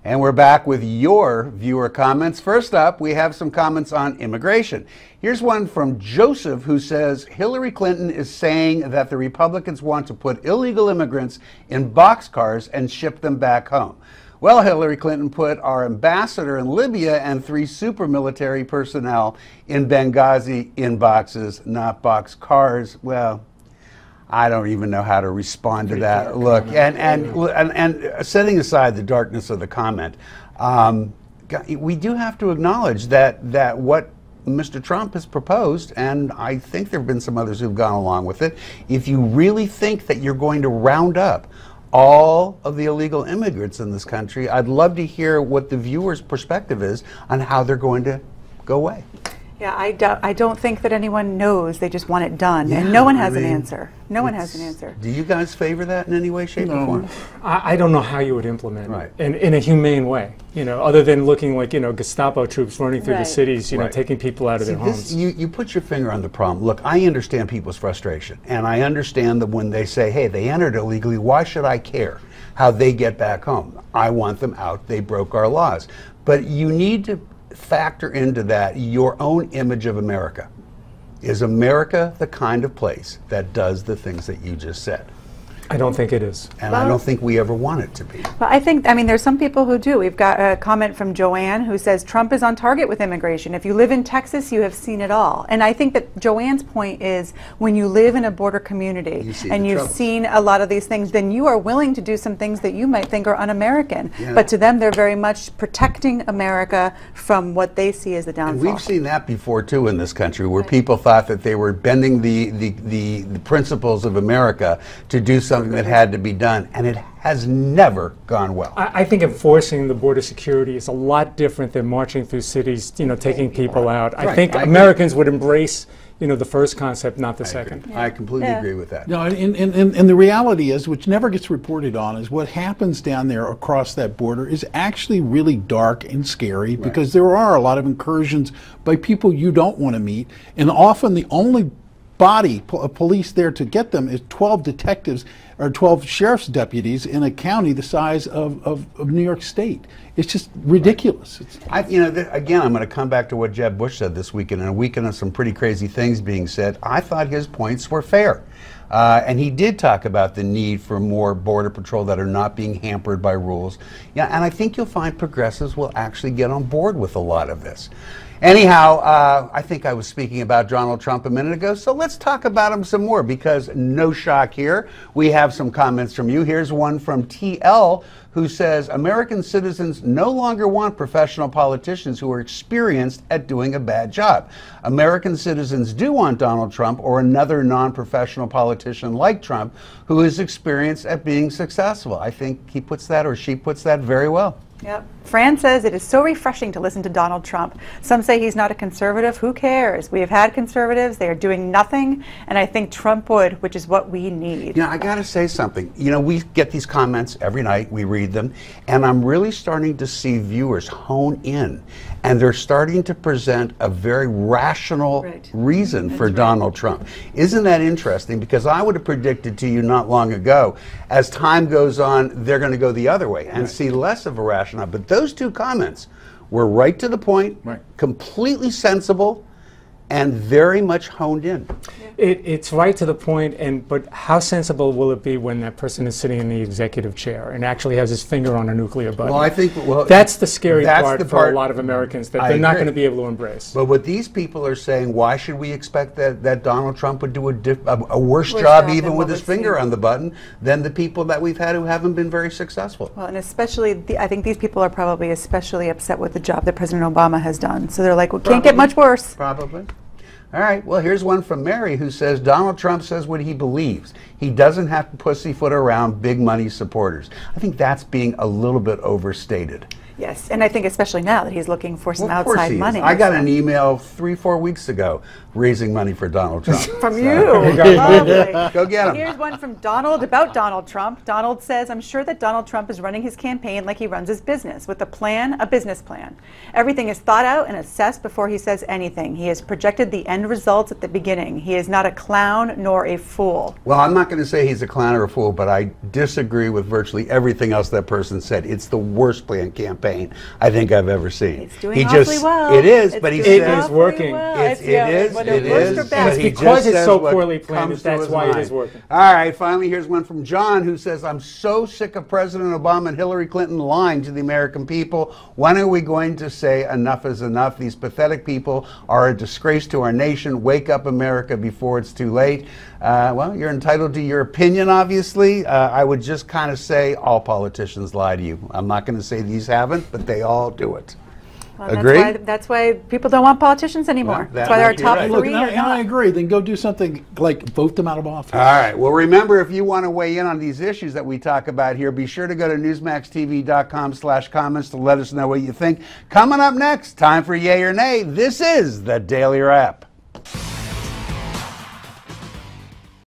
And we're back with your viewer comments. First up, we have some comments on immigration. Here's one from Joseph, who says Hillary Clinton is saying that the Republicans want to put illegal immigrants in boxcars and ship them back home. Well, Hillary Clinton put our ambassador in Libya and 3 super military personnel in Benghazi in boxes, not boxcars. Well, I don't even know how to respond to that. Look, and setting aside the darkness of the comment, we do have to acknowledge that what Mr. Trump has proposed, and I think there have been some others who've gone along with it, if you really think that you're going to round up all of the illegal immigrants in this country, I'd love to hear what the viewer's perspective is on how they're going to go away. Yeah, I don't think that anyone knows. They just want it done, and no one has an answer. No one has an answer. Do you guys favor that in any way, shape, or form? I don't know how you would implement it in a humane way, other than looking like, Gestapo troops running through the cities, taking people out of their homes. You put your finger on the problem. Look, I understand people's frustration, and I understand that when they say, hey, they entered illegally, why should I care how they get back home? I want them out. They broke our laws. But you need to factor into that your own image of America. Is America the kind of place that does the things that you just said? I don't think it is. And I don't think we ever want it to be. Well, I mean, there's some people who do. We've got a comment from Joanne who says Trump is on target with immigration. If you live in Texas, you have seen it all. And I think that Joanne's point is when you live in a border community and you've seen a lot of these things, then you are willing to do some things that you might think are un-American. Yeah. But to them, they're very much protecting America from what they see as the downfall. And we've seen that before, too, in this country, where people thought that they were bending the principles of America to do something that had to be done, and it has never gone well. I think enforcing the border security is a lot different than marching through cities, taking people out. I think Americans would embrace, the first concept, not the second. I completely agree with that. No, and the reality is, which never gets reported on, is what happens down there across that border is actually really dark and scary because there are a lot of incursions by people you don't want to meet, and often the only body of police there to get them is 12 detectives or 12 sheriff's deputies in a county the size of New York State. It's just ridiculous. Again, I'm going to come back to what Jeb Bush said this weekend, and a weekend of some pretty crazy things being said. I thought his points were fair. And he did talk about the need for more border patrol that are not being hampered by rules. Yeah, and I think you'll find progressives will actually get on board with a lot of this. Anyhow, I think I was speaking about Donald Trump a minute ago, so let's talk about him some more, because no shock here. We have some comments from you. Here's one from TL, who says, American citizens no longer want professional politicians who are experienced at doing a bad job. American citizens do want Donald Trump or another non-professional politician like Trump who is experienced at being successful. I think he puts that, or she puts that, very well. Yep. Fran says it is so refreshing to listen to Donald Trump. Some say he's not a conservative. Who cares? We have had conservatives. They are doing nothing. And I think Trump would, which is what we need. I got to say something. We get these comments every night. We read them. And I'm really starting to see viewers hone in. And they're starting to present a very rational reason for Donald Trump. Isn't that interesting? Because I would have predicted to you not long ago, as time goes on, they're going to go the other way and see less of a rationale. But those two comments were right to the point, completely sensible, and very much honed in. It's right to the point, but how sensible will it be when that person is sitting in the executive chair and actually has his finger on a nuclear button? Well, I think that's the scary part for a lot of Americans that they're not going to be able to embrace. But what these people are saying, why should we expect that Donald Trump would do a worse job even with his finger on the button than the people that we've had who haven't been very successful? Well, and especially, I think these people are probably especially upset with the job that President Obama has done. So they're like, well, can't get much worse. Probably. All right, well, here's one from Mary, who says, Donald Trump says what he believes. He doesn't have to pussyfoot around big money supporters. I think that's being a little bit overstated. Yes, and I think especially now that he's looking for some Well, of course outside he is. money. I got an email 3-4 weeks ago raising money for Donald Trump. From So- you. Lovely. Go get him. Here's one from Donald about Donald Trump. Donald says, I'm sure that Donald Trump is running his campaign like he runs his business, with a plan, a business plan. Everything is thought out and assessed before he says anything. He has projected the end results at the beginning. He is not a clown nor a fool. Well, I'm not going to say he's a clown or a fool, but I disagree with virtually everything else that person said. It's the worst planned campaign I think I've ever seen. It's doing awfully well. It is, It's but he doing It says is working. well. It is. whether worst or best. but he It's because just it's says so what poorly planned, comes to that's his why it mind. is working. All right, finally, here's one from John who says, I'm so sick of President Obama and Hillary Clinton lying to the American people. When are we going to say enough is enough? These pathetic people are a disgrace to our nation. Wake up, America, before it's too late. Well, you're entitled to your opinion, obviously. I would just kind of say all politicians lie to you. I'm not going to say these haven't, but they all do it. Well, Agree? That's why people don't want politicians anymore. Well, that's that why our might be top right. Look, three and are I not. agree. Then go do something like vote them out of office. All right. Well, remember, if you want to weigh in on these issues that we talk about here, be sure to go to newsmaxtv.com/comments to let us know what you think. Coming up next, time for Yay or Nay. This is the Daily Wrap.